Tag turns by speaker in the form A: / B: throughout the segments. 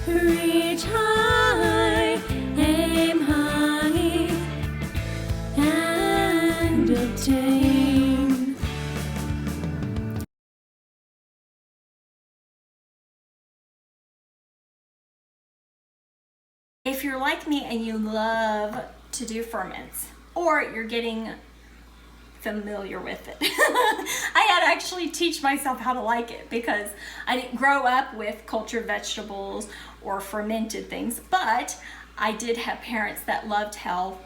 A: Reach high, aim high, and obtain. If you're like me and you love to do ferments, or you're getting familiar with it. I had to actually teach myself how to like it because I didn't grow up with cultured vegetables or fermented things, but I did have parents that loved health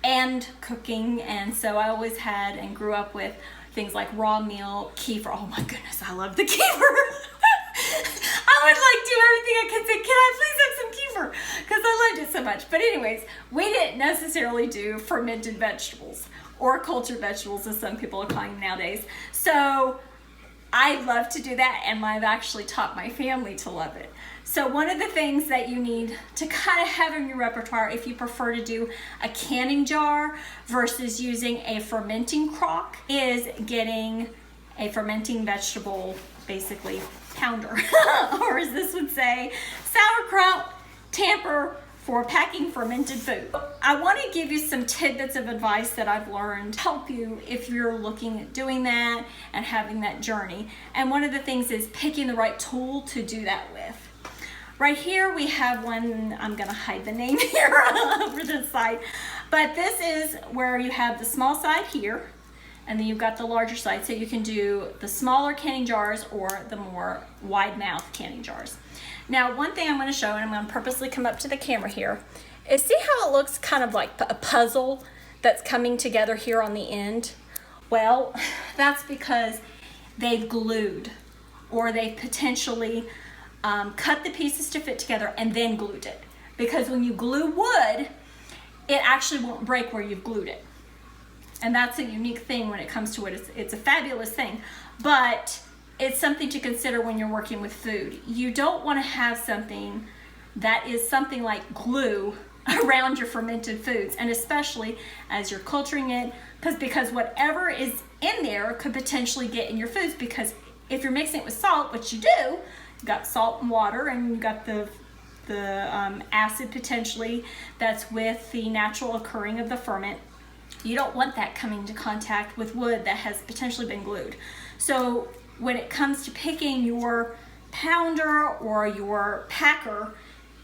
A: and cooking, and so I always had and grew up with things like raw milk, kefir. Oh my goodness, I love the kefir. I would like do everything I could say, can I please have some kefir? Because I loved it so much. But anyways, we didn't necessarily do fermented vegetables or cultured vegetables, as some people are calling them nowadays. So I love to do that, and I've actually taught my family to love it. So one of the things that you need to kind of have in your repertoire, if you prefer to do a canning jar versus using a fermenting crock, is getting a fermenting vegetable, basically pounder, or as this would say, sauerkraut tamper for packing fermented food. I want to give you some tidbits of advice that I've learned to help you if you're looking at doing that and having that journey. And one of the things is picking the right tool to do that with. Right here we have one, I'm gonna hide the name here over this side, but this is where you have the small side here, and then you've got the larger side, so you can do the smaller canning jars or the more wide mouth canning jars. Now, one thing I'm going to show, and I'm going to purposely come up to the camera here, is see how it looks kind of like a puzzle that's coming together here on the end? Well, that's because they've glued, or they've potentially cut the pieces to fit together and then glued it. Because when you glue wood, it actually won't break where you've glued it. And that's a unique thing when it comes to it. It's a fabulous thing, but it's something to consider when you're working with food. You don't want to have something that is something like glue around your fermented foods, and especially as you're culturing it, because whatever is in there could potentially get in your foods, because if you're mixing it with salt, which you do, you've got salt and water, and you've got the acid potentially that's with the natural occurring of the ferment. You don't want that coming into contact with wood that has potentially been glued. So when it comes to picking your pounder or your packer,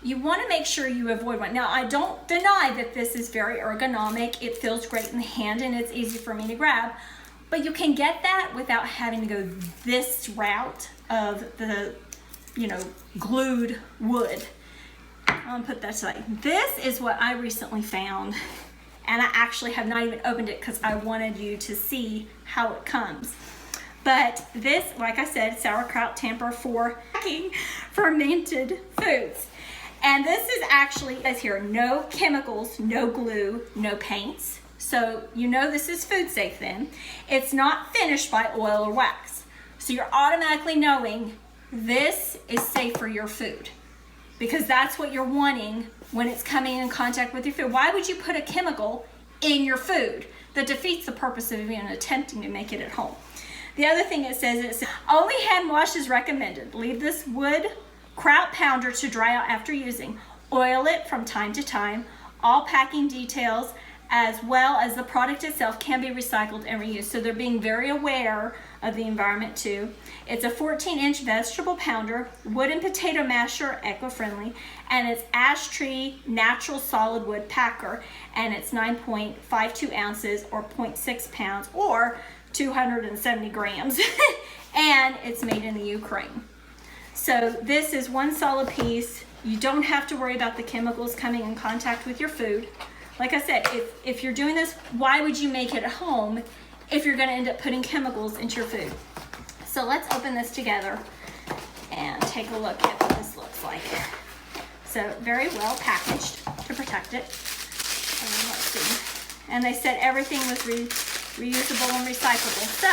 A: you want to make sure you avoid one. Now, I don't deny that this is very ergonomic. It feels great in the hand and it's easy for me to grab, but you can get that without having to go this route of the, glued wood. I'll put that aside. This is what I recently found, and I actually have not even opened it because I wanted you to see how it comes. But this, like I said, sauerkraut tamper for packing fermented foods. And this is actually, as here, no chemicals, no glue, no paints. So you know this is food safe then. It's not finished by oil or wax. So you're automatically knowing this is safe for your food, because that's what you're wanting when it's coming in contact with your food. Why would you put a chemical in your food? That defeats the purpose of even attempting to make it at home. The other thing it says is only hand wash is recommended. Leave this wood kraut pounder to dry out after using. Oil it from time to time. All packing details as well as the product itself can be recycled and reused. So they're being very aware of the environment too. It's a 14-inch vegetable pounder, wood and potato masher, eco-friendly, and it's ash tree natural solid wood packer, and it's 9.52 ounces or 0.6 pounds or 270 grams, and it's made in the Ukraine. So this is one solid piece. You don't have to worry about the chemicals coming in contact with your food. Like I said, if you're doing this, why would you make it at home if you're gonna end up putting chemicals into your food? So let's open this together and take a look at what this looks like. So very well packaged to protect it. Let's see. And they said everything was reusable and recyclable. So,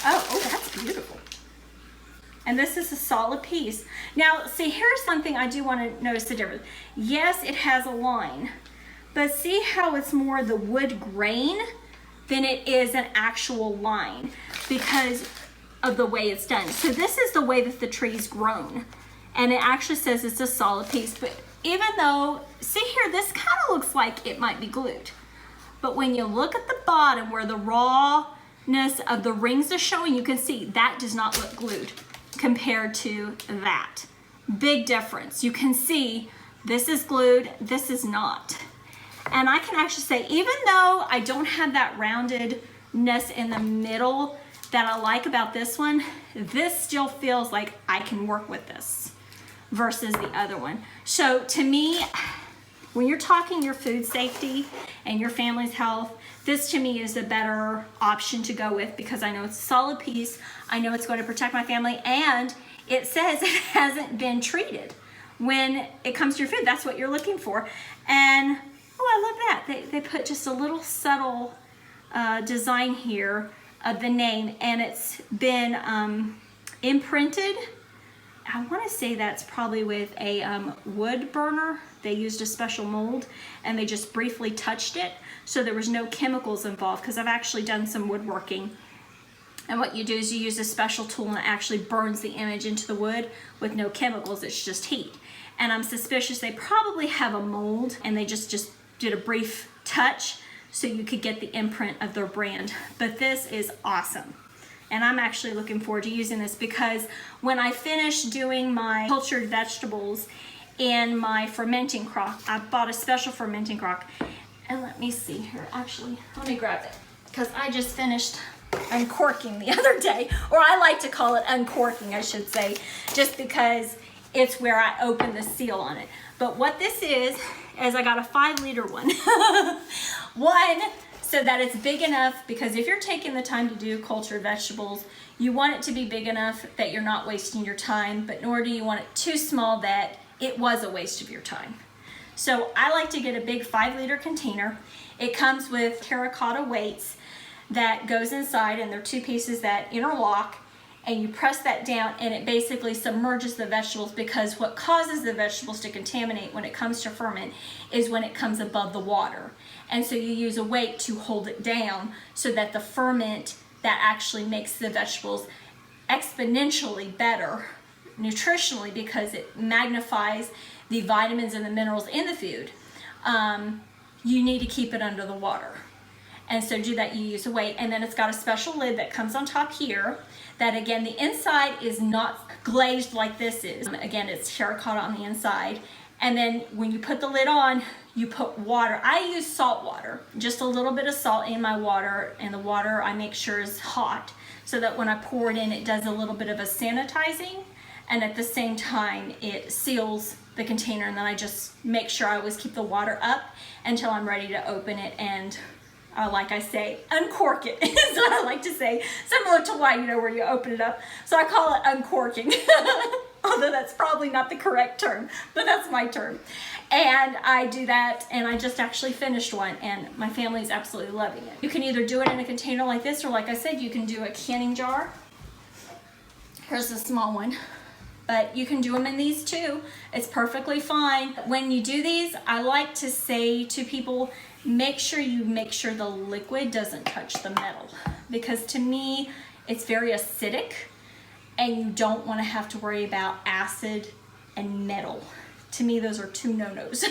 A: oh, that's beautiful. And this is a solid piece. Now, see, here's something I do want to notice the difference. Yes, it has a line, but see how it's more the wood grain than it is an actual line because of the way it's done. So this is the way that the tree's grown. and it actually says it's a solid piece. But even though, see here, this kind of looks like it might be glued. But when you look at the bottom where the rawness of the rings is showing, you can see that does not look glued compared to that. Big difference. You can see this is glued, this is not. And I can actually say, even though I don't have that roundedness in the middle that I like about this one, this still feels like I can work with this versus the other one. So to me, when you're talking your food safety and your family's health, this to me is a better option to go with, because I know it's a solid piece, I know it's going to protect my family, and it says it hasn't been treated. When it comes to your food, that's what you're looking for. And oh, I love that. They put just a little subtle design here of the name, and it's been imprinted. I want to say that's probably with a wood burner. They used a special mold and they just briefly touched it, so there was no chemicals involved, because I've actually done some woodworking. And what you do is you use a special tool and it actually burns the image into the wood with no chemicals, it's just heat. And I'm suspicious they probably have a mold and they just did a brief touch so you could get the imprint of their brand. But this is awesome. And I'm actually looking forward to using this, because when I finish doing my cultured vegetables in my fermenting crock, I bought a special fermenting crock. And let me see here, actually, let me grab it, because I just finished uncorking the other day, or I like to call it uncorking, I should say, just because it's where I open the seal on it. But what this is I got a 5-liter one. One, so that it's big enough, because if you're taking the time to do cultured vegetables, you want it to be big enough that you're not wasting your time, but nor do you want it too small that it was a waste of your time. So I like to get a big 5-liter container. It comes with terracotta weights that goes inside, and they're 2 pieces that interlock, and you press that down and it basically submerges the vegetables, because what causes the vegetables to contaminate when it comes to ferment is when it comes above the water. And so you use a weight to hold it down so that the ferment that actually makes the vegetables exponentially better nutritionally, because it magnifies the vitamins and the minerals in the food. You need to keep it under the water. And so to do that, you use a weight, and then it's got a special lid that comes on top here that, again, the inside is not glazed like this is. Again, it's terracotta on the inside. And then when you put the lid on, you put water. I use salt water, just a little bit of salt in my water, and the water I make sure is hot so that when I pour it in, it does a little bit of a sanitizing, and at the same time it seals the container. And then I just make sure I always keep the water up until I'm ready to open it and like I say, uncork it is what I like to say, similar to wine, where you open it up. So I call it uncorking, although that's probably not the correct term, but that's my term. And I do that, and I just actually finished one, and my family is absolutely loving it. You can either do it in a container like this, or like I said, you can do a canning jar. Here's a small one. But you can do them in these too. It's perfectly fine. When you do these, I like to say to people, make sure the liquid doesn't touch the metal, because to me, it's very acidic, and you don't want to have to worry about acid and metal. To me, those are 2 no-nos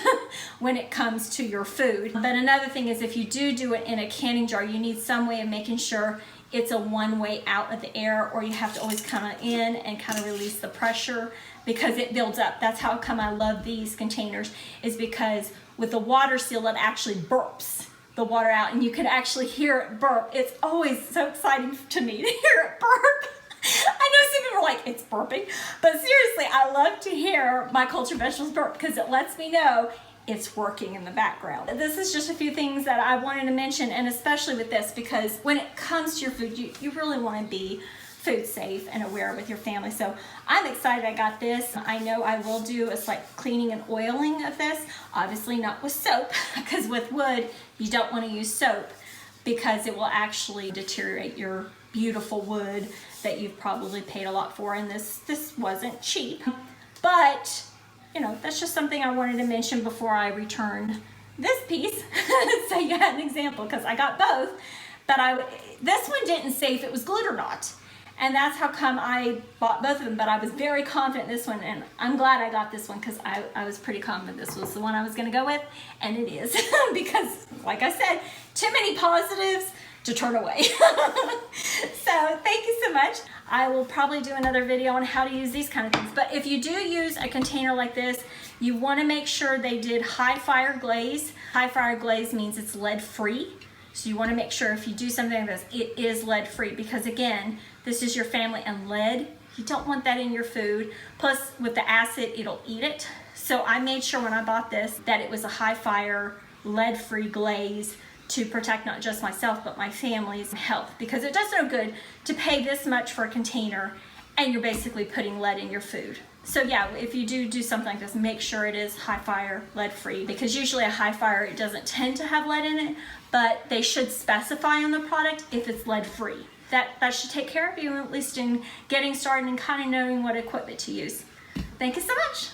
A: when it comes to your food. But another thing is, if you do it in a canning jar, you need some way of making sure it's a one-way out of the air, or you have to always come in and kind of release the pressure, because it builds up. That's how come I love these containers, is because with the water seal, it actually burps the water out, and you can actually hear it burp. It's always so exciting to me to hear it burp. I know some people are like, it's burping, but seriously, I love to hear my cultured vegetables burp, because it lets me know it's working in the background. This is just a few things that I wanted to mention, and especially with this, because when it comes to your food, you really want to be food safe and aware with your family. So I'm excited I got this. I know I will do a slight cleaning and oiling of this, obviously not with soap, because with wood, you don't want to use soap, because it will actually deteriorate your beautiful wood that you've probably paid a lot for, and this wasn't cheap. But that's just something I wanted to mention before I returned this piece. So you had an example, because I got both, but this one didn't say if it was glued or not. And that's how come I bought both of them, but I was very confident in this one, and I'm glad I got this one because I was pretty confident this was the one I was gonna go with, and it is. Because, like I said, too many positives to turn away. So thank you so much. I will probably do another video on how to use these kind of things. But if you do use a container like this, you want to make sure they did high fire glaze. High fire glaze means it's lead free. So you want to make sure if you do something like this, it is lead free, because again, this is your family, and lead, you don't want that in your food. Plus with the acid, it'll eat it. So I made sure when I bought this that it was a high fire lead free glaze to protect not just myself but my family's health, because it does no good to pay this much for a container and you're basically putting lead in your food. So yeah, if you do something like this, make sure it is high fire lead free, because usually a high fire, it doesn't tend to have lead in it, but they should specify on the product if it's lead free. That should take care of you, at least in getting started and kind of knowing what equipment to use. Thank you so much.